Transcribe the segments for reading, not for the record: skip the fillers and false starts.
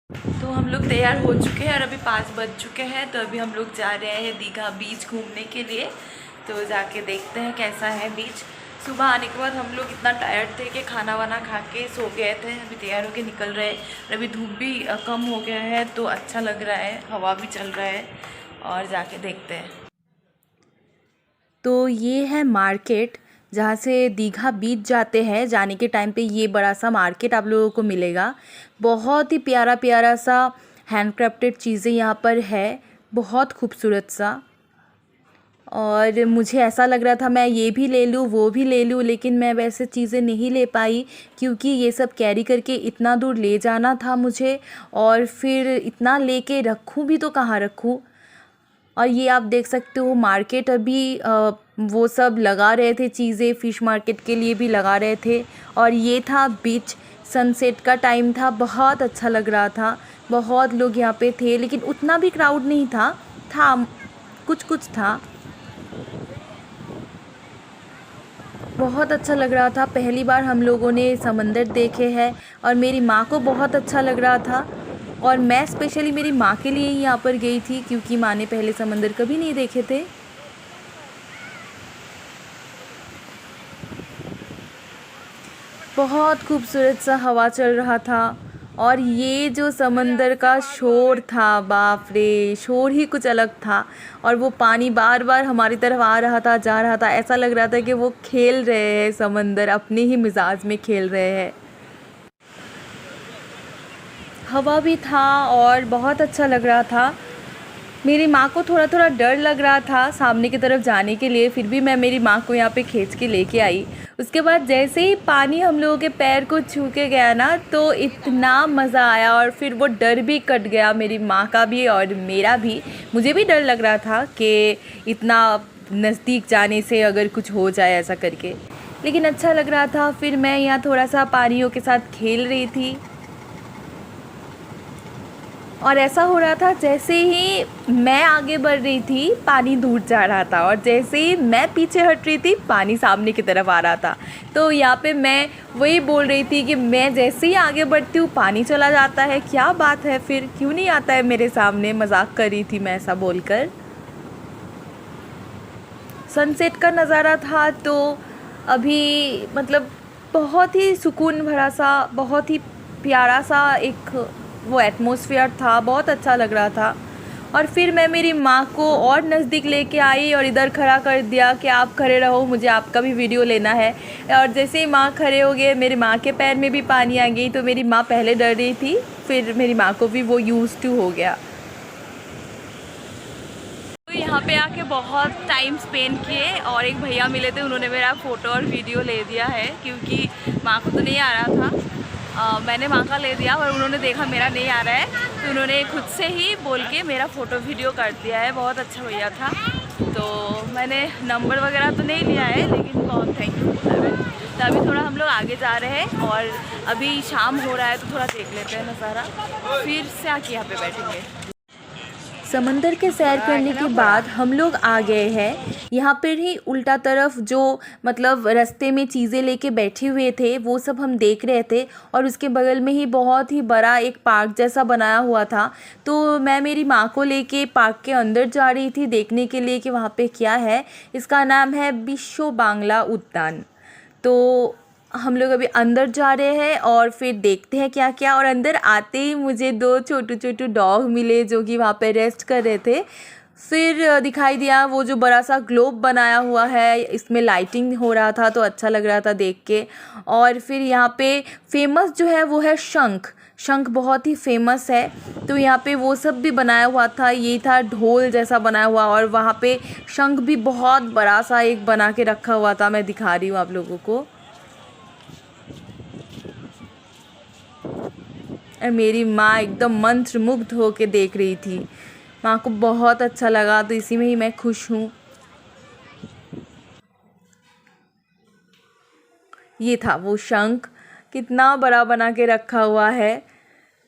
तो हम लोग तैयार हो चुके हैं और अभी 5 बज चुके हैं। तो अभी हम लोग जा रहे हैं दीघा बीच घूमने के लिए। तो जाके देखते हैं कैसा है बीच। सुबह आने के बाद हम लोग इतना टायर्ड थे कि खाना वाना खा के सो गए थे। अभी तैयार होके निकल रहे हैं और अभी धूप भी कम हो गया है तो अच्छा लग रहा है, हवा भी चल रहा है और जाके देखते हैं। तो ये है मार्केट जहाँ से दीघा बीच जाते हैं। जाने के टाइम पे ये बड़ा सा मार्केट आप लोगों को मिलेगा। बहुत ही प्यारा प्यारा सा हैंडक्राफ्टेड चीज़ें यहाँ पर है, बहुत खूबसूरत सा। और मुझे ऐसा लग रहा था मैं ये भी ले लूँ वो भी ले लूँ, लेकिन मैं वैसे चीज़ें नहीं ले पाई क्योंकि ये सब कैरी करके इतना दूर ले जाना था मुझे, और फिर इतना लेके रखूँ भी तो कहाँ रखूँ। और ये आप देख सकते हो मार्केट अभी वो सब लगा रहे थे चीज़ें, फ़िश मार्केट के लिए भी लगा रहे थे। और ये था बीच, सनसेट का टाइम था, बहुत अच्छा लग रहा था। बहुत लोग यहाँ पे थे लेकिन उतना भी क्राउड नहीं था, कुछ कुछ था। बहुत अच्छा लग रहा था। पहली बार हम लोगों ने समंदर देखे हैं और मेरी माँ को बहुत अच्छा लग रहा था। और मैं स्पेशली मेरी माँ के लिए ही यहाँ पर गई थी क्योंकि माँ ने पहले समंदर कभी नहीं देखे थे। बहुत खूबसूरत सा हवा चल रहा था और ये जो समंदर का शोर था, बाप रे, शोर ही कुछ अलग था। और वो पानी बार बार हमारी तरफ आ रहा था, जा रहा था। ऐसा लग रहा था कि वो खेल रहे हैं, समंदर अपने ही मिजाज में खेल रहे हैं। हवा भी था और बहुत अच्छा लग रहा था। मेरी माँ को थोड़ा थोड़ा डर लग रहा था सामने की तरफ जाने के लिए, फिर भी मैं मेरी माँ को यहाँ पे खींच के लेके आई। उसके बाद जैसे ही पानी हम लोगों के पैर को छू के गया ना, तो इतना मज़ा आया और फिर वो डर भी कट गया, मेरी माँ का भी और मेरा भी। मुझे भी डर लग रहा था कि इतना नज़दीक जाने से अगर कुछ हो जाए ऐसा करके, लेकिन अच्छा लग रहा था। फिर मैं यहाँ थोड़ा सा पानियों के साथ खेल रही थी और ऐसा हो रहा था जैसे ही मैं आगे बढ़ रही थी पानी दूर जा रहा था, और जैसे ही मैं पीछे हट रही थी पानी सामने की तरफ आ रहा था। तो यहाँ पे मैं वही बोल रही थी कि मैं जैसे ही आगे बढ़ती हूँ पानी चला जाता है, क्या बात है, फिर क्यों नहीं आता है मेरे सामने। मजाक कर रही थी मैं ऐसा बोलकर। सनसेट का नज़ारा था तो अभी मतलब बहुत ही सुकून भरा सा, बहुत ही प्यारा सा एक वो एटमॉस्फेयर था, बहुत अच्छा लग रहा था। और फिर मैं मेरी माँ को और नज़दीक लेके आई और इधर खड़ा कर दिया कि आप खड़े रहो, मुझे आपका भी वीडियो लेना है। और जैसे ही माँ खड़े हो गए, मेरी माँ के पैर में भी पानी आ गई। तो मेरी माँ पहले डर रही थी, फिर मेरी माँ को भी वो यूज़ टू हो गया। तो यहाँ पे आके बहुत टाइम स्पेंड किए और एक भैया मिले थे, उन्होंने मेरा फ़ोटो और वीडियो ले दिया है क्योंकि माँ को तो नहीं आ रहा था। मैंने माँ का ले दिया और उन्होंने देखा मेरा नहीं आ रहा है तो उन्होंने खुद से ही बोल के मेरा फ़ोटो वीडियो कर दिया है। बहुत अच्छा भैया था। तो मैंने नंबर वगैरह तो नहीं लिया है लेकिन बहुत थैंक यू बोला है। तो अभी थोड़ा हम लोग आगे जा रहे हैं और अभी शाम हो रहा है तो थोड़ा देख लेते हैं नज़ारा, फिर से आके यहाँ पे बैठेंगे। समंदर के सैर करने के बाद हम लोग आ गए हैं यहाँ पर ही उल्टा तरफ, जो मतलब रास्ते में चीज़ें लेके बैठे हुए थे वो सब हम देख रहे थे। और उसके बगल में ही बहुत ही बड़ा एक पार्क जैसा बनाया हुआ था। तो मैं मेरी माँ को लेके पार्क के अंदर जा रही थी देखने के लिए कि वहाँ पे क्या है। इसका नाम है बिशो बांग्ला उद्यान। तो हम लोग अभी अंदर जा रहे हैं और फिर देखते हैं क्या क्या। और अंदर आते ही मुझे 2 छोटू छोटू डॉग मिले जो कि वहाँ पे रेस्ट कर रहे थे। फिर दिखाई दिया वो जो बड़ा सा ग्लोब बनाया हुआ है, इसमें लाइटिंग हो रहा था तो अच्छा लग रहा था देख के। और फिर यहाँ पे फेमस जो है वो है शंख। शंख बहुत ही फेमस है, तो यहाँ पे वो सब भी बनाया हुआ था। ये था ढोल जैसा बनाया हुआ और वहाँ पे शंख भी बहुत बड़ा सा एक बना के रखा हुआ था। मैं दिखा रही हूँ आप लोगों को। और मेरी माँ एकदम मंत्रमुग्ध होके देख रही थी। माँ को बहुत अच्छा लगा तो इसी में ही मैं खुश हूँ। ये था वो शंख, कितना बड़ा बना के रखा हुआ है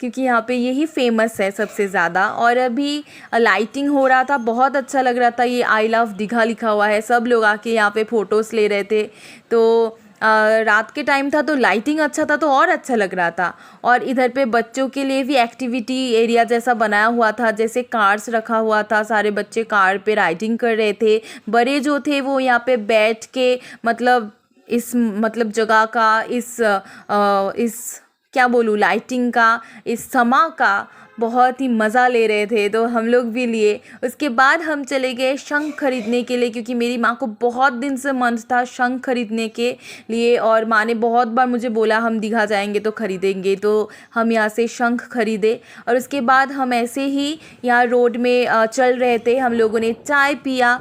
क्योंकि यहाँ पे यही फेमस है सबसे ज़्यादा। और अभी लाइटिंग हो रहा था, बहुत अच्छा लग रहा था। ये आई लव दीघा लिखा हुआ है, सब लोग आके यहाँ पे फ़ोटोज़ ले रहे थे। तो रात के टाइम था तो लाइटिंग अच्छा था तो और अच्छा लग रहा था। और इधर पे बच्चों के लिए भी एक्टिविटी एरिया जैसा बनाया हुआ था, जैसे कार्स रखा हुआ था, सारे बच्चे कार पे राइडिंग कर रहे थे। बड़े जो थे वो यहाँ पे बैठ के मतलब इस मतलब जगह का इस क्या बोलूँ लाइटिंग का, इस समा का बहुत ही मज़ा ले रहे थे, तो हम लोग भी लिए। उसके बाद हम चले गए शंख खरीदने के लिए, क्योंकि मेरी माँ को बहुत दिन से मन था शंख खरीदने के लिए, और माँ ने बहुत बार मुझे बोला हम दीघा जाएंगे तो खरीदेंगे, तो हम यहाँ से शंख खरीदे। और उसके बाद हम ऐसे ही यहाँ रोड में चल रहे थे, हम लोगों ने चाय पिया।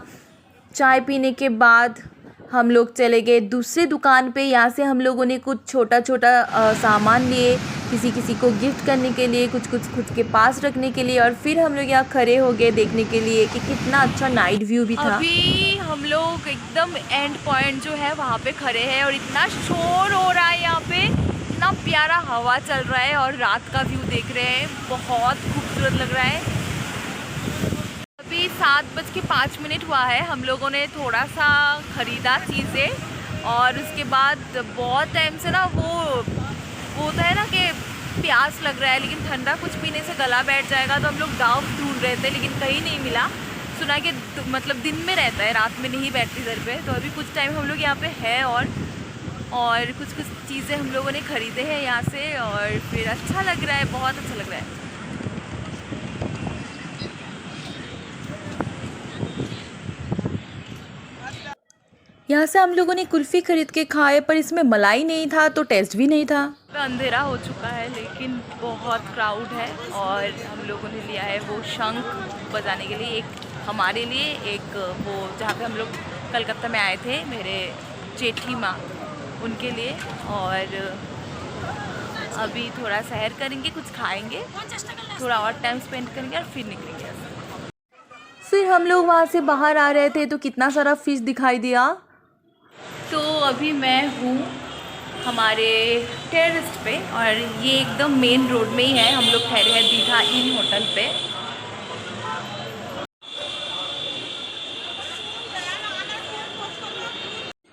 चाय पीने के बाद हम लोग चले गए दूसरे दुकान पे। यहाँ से हम लोगों ने कुछ छोटा छोटा सामान लिए, किसी किसी को गिफ्ट करने के लिए, कुछ कुछ खुद के पास रखने के लिए। और फिर हम लोग यहाँ खड़े हो गए देखने के लिए कि कितना अच्छा नाइट व्यू भी था। अभी हम लोग एकदम एंड पॉइंट जो है वहाँ पे खड़े हैं और इतना शोर हो रहा है यहाँ पे, इतना प्यारा हवा चल रहा है और रात का व्यू देख रहे हैं, बहुत खूबसूरत लग रहा है। अभी 7:05 हुआ है। हम लोगों ने थोड़ा सा ख़रीदा चीज़ें और उसके बाद बहुत टाइम से ना वो होता है ना कि प्यास लग रहा है, लेकिन ठंडा कुछ पीने से गला बैठ जाएगा, तो हम लोग डाव ढूंढ रहे थे लेकिन कहीं नहीं मिला। सुना कि मतलब दिन में रहता है, रात में नहीं बैठती इधर पे। तो अभी कुछ टाइम हम लोग यहाँ पे है और कुछ कुछ चीज़ें हम लोगों ने ख़रीदे हैं यहाँ से, और फिर अच्छा लग रहा है, बहुत अच्छा लग रहा है। यहाँ से हम लोगों ने कुल्फ़ी ख़रीद के खाए, पर इसमें मलाई नहीं था तो टेस्ट भी नहीं था। अंधेरा हो चुका है लेकिन बहुत क्राउड है, और हम लोगों ने लिया है वो शंख बजाने के लिए, एक हमारे लिए, एक वो जहाँ पे हम लोग कलकत्ता में आए थे मेरे जेठी माँ उनके लिए। और अभी थोड़ा सैर करेंगे, कुछ खाएंगे, थोड़ा और टाइम स्पेंड करेंगे और फिर निकलेंगे। फिर हम लोग वहाँ से बाहर आ रहे थे तो कितना सारा फिश दिखाई दिया। तो अभी मैं हूँ हमारे टेरेस पे, और ये एकदम मेन रोड में ही है। हम लोग ठहरे हैं दीघा इन होटल पे।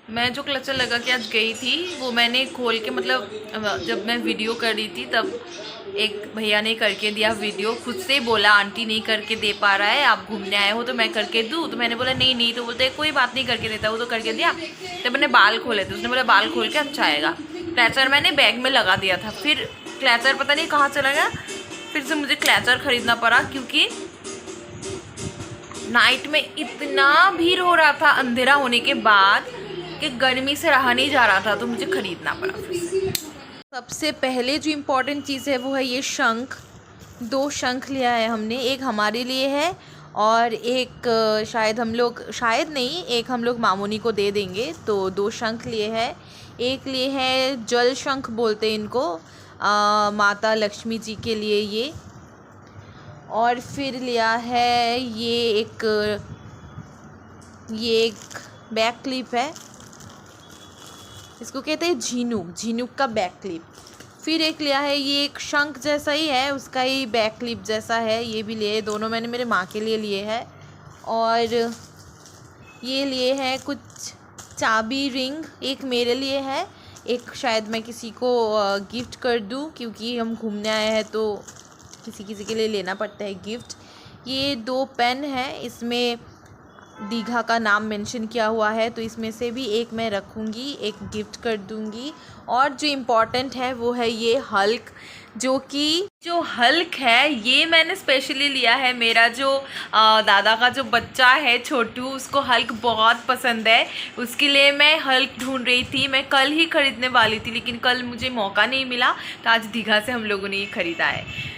मैं जो क्लचर लगा के आज गई थी वो मैंने खोल के, मतलब जब मैं वीडियो कर रही थी तब एक भैया ने करके दिया वीडियो, खुद से बोला आंटी नहीं करके दे पा रहा है, आप घूमने आए हो तो मैं करके दूँ। तो मैंने बोला नहीं नहीं, तो बोलते कोई बात नहीं करके देता, वो तो करके दिया। तो मैंने बाल खोले थे, उसने बोला बाल खोल के अच्छा आएगा। क्लैचर मैंने बैग में लगा दिया था, फिर क्लैचर पता नहीं कहाँ चला गया, फिर से मुझे क्लैचर ख़रीदना पड़ा, क्योंकि नाइट में इतना भीड़ हो रहा था अंधेरा होने के बाद कि गर्मी से रहा नहीं जा रहा था, तो मुझे ख़रीदना पड़ा फिर से। सबसे पहले जो इम्पोर्टेंट चीज़ है वो है ये शंख। 2 शंख लिया है हमने, एक हमारे लिए है और एक शायद नहीं, एक हम लोग मामूनी को दे देंगे। तो 2 शंख लिए हैं। एक लिए है जल शंख बोलते हैं इनको, माता लक्ष्मी जी के लिए ये। और फिर लिया है ये एक बैक क्लिप है, इसको कहते हैं झीनुक का बैक क्लिप। फिर एक लिया है ये एक शंख जैसा ही है, उसका ही बैक क्लिप जैसा है, ये भी लिए। दोनों मैंने मेरे माँ के लिए लिए हैं। और ये लिए हैं कुछ चाबी रिंग, एक मेरे लिए है, एक शायद मैं किसी को गिफ्ट कर दूँ, क्योंकि हम घूमने आए हैं तो किसी के लिए लेना पड़ता है गिफ्ट। ये 2 पेन हैं, इसमें दीघा का नाम मेंशन किया हुआ है, तो इसमें से भी एक मैं रखूँगी, एक गिफ्ट कर दूँगी। और जो इम्पोर्टेंट है वो है ये हल्क, जो हल्क है ये मैंने स्पेशली लिया है। मेरा जो दादा का जो बच्चा है छोटू, उसको हल्क बहुत पसंद है, उसके लिए मैं हल्क ढूंढ रही थी। मैं कल ही ख़रीदने वाली थी लेकिन कल मुझे मौका नहीं मिला, तो आज दीघा से हम लोगों ने ये ख़रीदा है।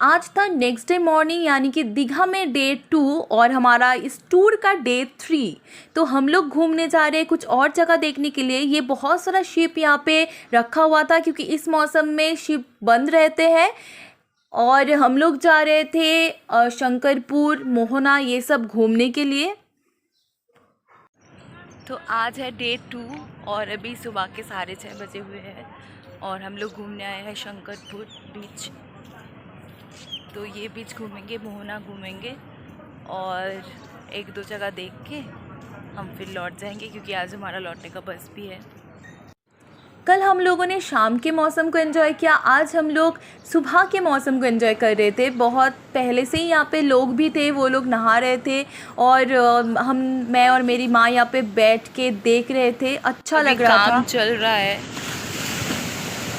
आज था नेक्स्ट डे मॉर्निंग, यानी कि दीघा में डे 2 और हमारा इस टूर का डे 3। तो हम लोग घूमने जा रहे हैं कुछ और जगह देखने के लिए। ये बहुत सारा शिप यहाँ पे रखा हुआ था, क्योंकि इस मौसम में शिप बंद रहते हैं। और हम लोग जा रहे थे शंकरपुर, मोहना, ये सब घूमने के लिए। तो आज है डे 2 और अभी सुबह के 6:30 बजे हुए हैं और हम लोग घूमने आए हैं शंकरपुर बीच। तो ये बीच घूमेंगे, मोहना घूमेंगे और 1-2 जगह देख के हम फिर लौट जाएंगे क्योंकि आज हमारा लौटने का बस भी है। कल हम लोगों ने शाम के मौसम को एंजॉय किया, आज हम लोग सुबह के मौसम को एंजॉय कर रहे थे। बहुत पहले से ही यहाँ पे लोग भी थे, वो लोग नहा रहे थे और मैं और मेरी माँ यहाँ पे बैठ के देख रहे थे। अच्छा लग रहा था। काम चल रहा है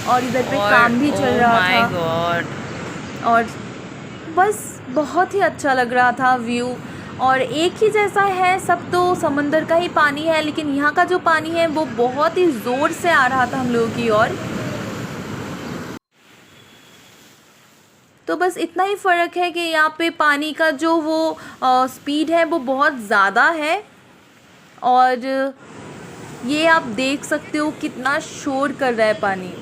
और इधर पे काम भी चल रहा था। माय गॉड, और बस बहुत ही अच्छा लग रहा था व्यू। और एक ही जैसा है, सब तो समंदर का ही पानी है, लेकिन यहाँ का जो पानी है वो बहुत ही ज़ोर से आ रहा था हम लोगों की ओर। तो बस इतना ही फ़र्क है कि यहाँ पे पानी का जो वो स्पीड है वो बहुत ज़्यादा है। और ये आप देख सकते हो कितना शोर कर रहा है पानी।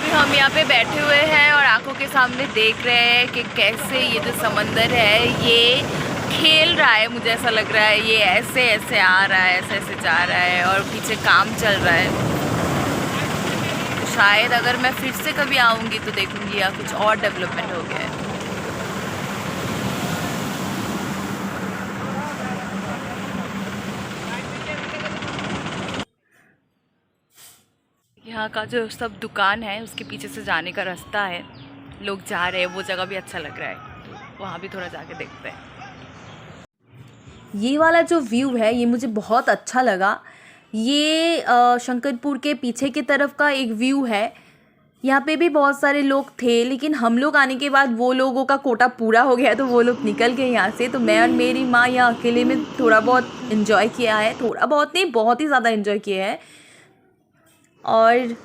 हम यहाँ पे बैठे हुए हैं और आंखों के सामने देख रहे हैं कि कैसे ये जो समंदर है ये खेल रहा है। मुझे ऐसा लग रहा है ये ऐसे ऐसे आ रहा है, ऐसे ऐसे जा रहा है और पीछे काम चल रहा है। तो शायद अगर मैं फिर से कभी आऊँगी तो देखूँगी या कुछ और डेवलपमेंट हो गया है। यहाँ का जो सब दुकान है उसके पीछे से जाने का रास्ता है, लोग जा रहे हैं, वो जगह भी अच्छा लग रहा है, तो वहाँ भी थोड़ा जाके देखते हैं। ये वाला जो व्यू है ये मुझे बहुत अच्छा लगा। ये शंकरपुर के पीछे की तरफ का एक व्यू है। यहाँ पे भी बहुत सारे लोग थे, लेकिन हम लोग आने के बाद वो लोगों का कोटा पूरा हो गया तो वो लोग निकल गए यहाँ से। तो मैं और मेरी माँ यहाँ अकेले में थोड़ा बहुत इन्जॉय किया है, थोड़ा बहुत नहीं, बहुत ही ज़्यादा इन्जॉय किया है। और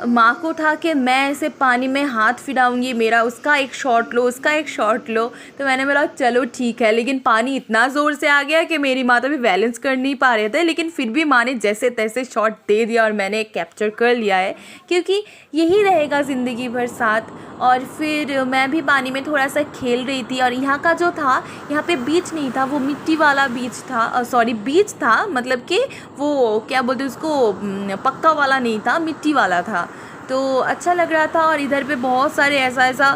माँ को उठा के मैं ऐसे पानी में हाथ फिराऊंगी, मेरा उसका एक शॉट लो, उसका एक शॉट लो। तो मैंने बोला चलो ठीक है, लेकिन पानी इतना ज़ोर से आ गया कि मेरी माँ तो भी बैलेंस कर नहीं पा रहे थे, लेकिन फिर भी माँ ने जैसे तैसे शॉट दे दिया और मैंने कैप्चर कर लिया है, क्योंकि यही रहेगा ज़िंदगी भर साथ। और फिर मैं भी पानी में थोड़ा सा खेल रही थी। और यहाँ का जो था, यहाँ पे बीच नहीं था, वो मिट्टी वाला बीच था, सॉरी बीच था, मतलब कि वो क्या बोलते उसको, पक्का वाला नहीं था, मिट्टी वाला था। तो अच्छा लग रहा था। और इधर पे बहुत सारे ऐसा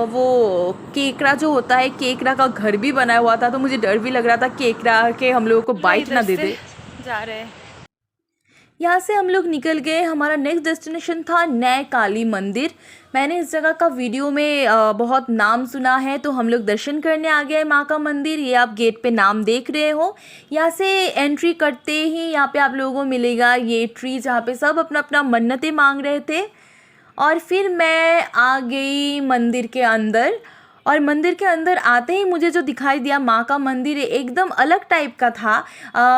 वो केकड़ा जो होता है, केकड़ा का घर भी बना हुआ था। तो मुझे डर भी लग रहा था केकड़ा के हम लोगों को बाइट ना दे दे। जा रहे हैं यहाँ से हम लोग निकल गए। हमारा नेक्स्ट डेस्टिनेशन था नए काली मंदिर। मैंने इस जगह का वीडियो में बहुत नाम सुना है, तो हम लोग दर्शन करने आ गए माँ का मंदिर। ये आप गेट पे नाम देख रहे हो। यहाँ से एंट्री करते ही यहाँ पे आप लोगों को मिलेगा ये ट्री, जहाँ पे सब अपना अपना मन्नतें मांग रहे थे। और फिर मैं आ गई मंदिर के अंदर। और मंदिर के अंदर आते ही मुझे जो दिखाई दिया माँ का मंदिर एकदम अलग टाइप का था।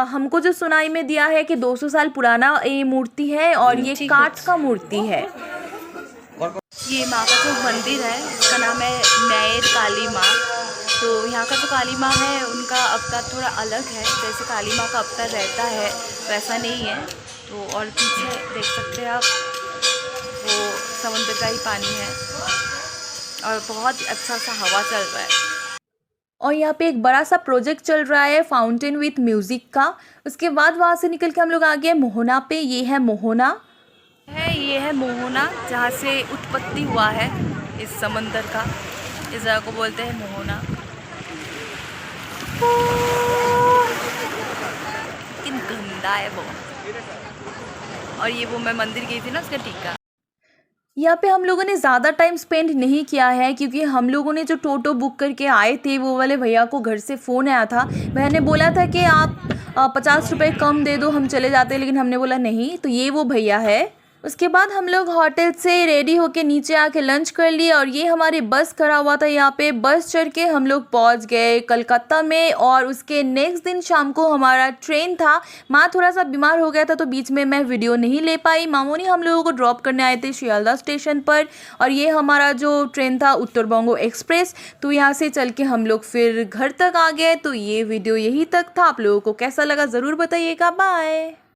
हमको जो सुनाई में दिया है कि 200 साल पुराना ये मूर्ति है और ये काठ का मूर्ति है। ये माँ का जो मंदिर है उसका नाम है नए काली माँ। तो यहाँ का जो काली माँ है उनका अवतार थोड़ा अलग है, जैसे काली माँ का अवतार रहता है वैसा नहीं है। तो और पीछे देख सकते हैं आप, वो समुद्र का ही पानी है और बहुत अच्छा सा हवा चल रहा है। और यहाँ पे एक बड़ा सा प्रोजेक्ट चल रहा है फाउंटेन विथ म्यूज़िक का। उसके बाद वहाँ से निकल के हम लोग आ गए मोहना पे। ये है मोहना ये है मोहना, जहाँ से उत्पत्ति हुआ है इस समंदर का। इस जगह को बोलते हैं मोहना। लेकिन गंदा है वो। और ये वो मैं मंदिर गई थी ना, उसका टीका। यहाँ पे हम लोगों ने ज़्यादा टाइम स्पेंड नहीं किया है, क्योंकि हम लोगों ने जो टोटो बुक करके आए थे वो वाले भैया को घर से फ़ोन आया था। मैंने बोला था कि आप 50 रुपये कम दे दो, हम चले जाते, लेकिन हमने बोला नहीं। तो ये वो भैया है। उसके बाद हम लोग होटल से रेडी होके नीचे आके लंच कर लिए। और ये हमारी बस खड़ा हुआ था यहाँ पे। बस चढ़ के हम लोग पहुँच गए कलकत्ता में। और उसके नेक्स्ट दिन शाम को हमारा ट्रेन था। माँ थोड़ा सा बीमार हो गया था तो बीच में मैं वीडियो नहीं ले पाई। मामूनी हम लोगों को ड्रॉप करने आए थे शियालदह स्टेशन पर। और ये हमारा जो ट्रेन था उत्तर बंगो एक्सप्रेस। तो यहाँ से चल के हम लोग फिर घर तक आ गए। तो ये वीडियो यही तक था। आप लोगों को कैसा लगा ज़रूर बताइएगा। बाय।